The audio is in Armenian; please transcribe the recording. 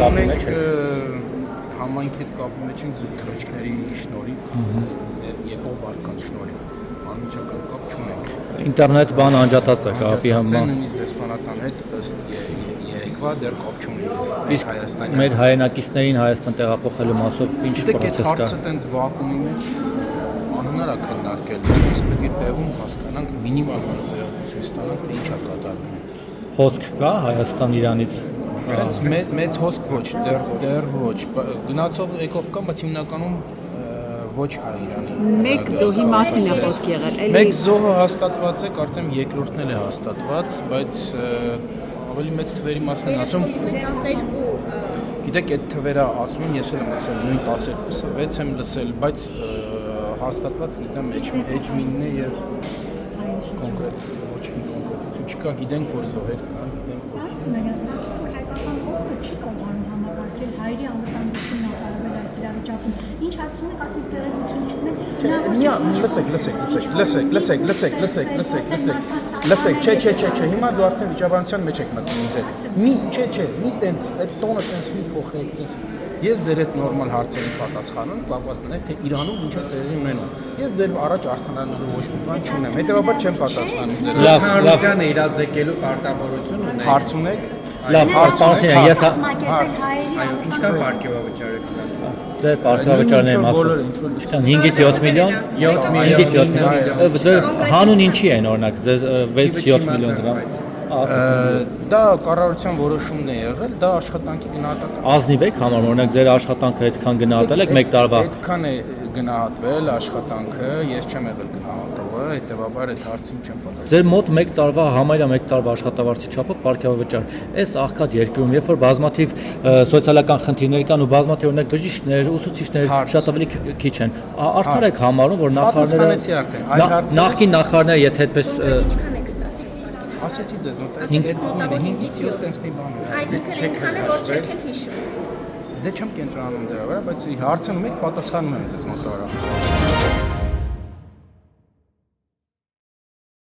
կապի մեջ եք։ Համայնքի հետ կապի մեջ ենք զուտ թռիչքների շնորհիվ, եկող բարկանց շնորհիվ, անմիջական կապ չունենք։ Ինտերնետ բան անջատած է կապի համար։ Նույնիսկ դեսպանատան հետ ըստ երեկվա դեռ կապ չունենք Իսկ Հայաստանի։ մեր հայրենակիցներին Հայաստան տեղափոխելու մասով ինչ Գիտեք, այդ պրոցես կա։ հարցը տենց վակուումի մեջ անհնար է քննարկել, իսկ պետք է տեղում հասկանանք մինիմալ տեղեկություն ստանանք, թե ինչ է կատարվում։ Հոսք կա Հայաստան Իրանից։ Հենց մեծ հոսք ոչ, դեռ ոչ։ Գնացող եկող կա, բայց հիմնականում ոչ հայ Իրանի։ Մեկ զոհի մասին է խոսք եղել, էլի։ Մեկ զոհը հաստատված է, կարծեմ երկրորդն էլ է հաստատված, բայց ավելի մեծ թվերի մասին են ասում։ Գիտեք, այդ թվերը ասում են, ես էլ եմ լսել, նույն 12-ը, 6 եմ լսել, բայց հաստատված գիտեմ Էջմինն է եւ կոնկրետ ոչ մի կոնկրետություն չկա, գիտենք որ զոհեր կան, գիտենք որ Այսինքն ստացվում որ հայկական կողմը չի կարողանում համակարգել հայերի անվտանգությունն ապահովել այս իրավիճակում։ Ինչ հարցում եք, ասում եք տեղեկություն չունեք։ Լսեք, չէ, հիմա դու արդեն վիճաբանության մեջ եք մտնում ինձ հետ։ Մի տենց, այդ տոնը տենց մի փոխեք, տենց։ Ես ձեր այդ նորմալ հարցերին պատասխանում, կապված նրան, թե Իրանում ինչ է տեղի ունենում։ Ես ձեր առաջ արտանալու ոչ մի բան չունեմ, հետևաբար չեմ պատասխանում ձեր հանրությանը իրազեկելու պարտավորություն ունեք։ հարց ունեք։ Լավ, պարսին ես Ինչքան պարգևավճար եք ստացել։ ձեր պարգևավճարների մասով 5-ից 7 միլիոն, 5-ից 7 միլիոն։ Ձեր հանուն ինչի են օրինակ, ձեզ 6-7 միլիոն դրամ։ Դա կառավարության որոշումն է եղել, դա աշխատանքի գնահատական։ Ազնիվ եք համարում, օրինակ ձեր աշխատանքը այդքան գնահատել եք մեկ տարվա։ Այդքան է գնահատվել աշխատանքը, ես չեմ եղել գնահատողը, հետևաբար այդ հարցին չեմ պատասխանում։ Ձեր մոտ մեկ տարվա համարյա մեկ տարվա աշխատավարձի չափով պարգևավճար։ Այս աղքատ երկրում, երբ որ բազմաթիվ սոցիալական խնդիրներ կան ու բազմաթիվ օրինակ բժիշկներ, ուսուցիչներ շատ ավելի քիչ են, արդար եք համարում, որ նախկին նախարարները եթե այդպես ասեցի ձեզ մոտ այդ 5-ից 7 տենց մի բան է։ Այսինքն այնքան է որ չեք են հիշում։ Դե չեմ կենտրոնանում դրա վրա, բայց հարցնում եք, պատասխանում եմ ձեզ մոտավորապես։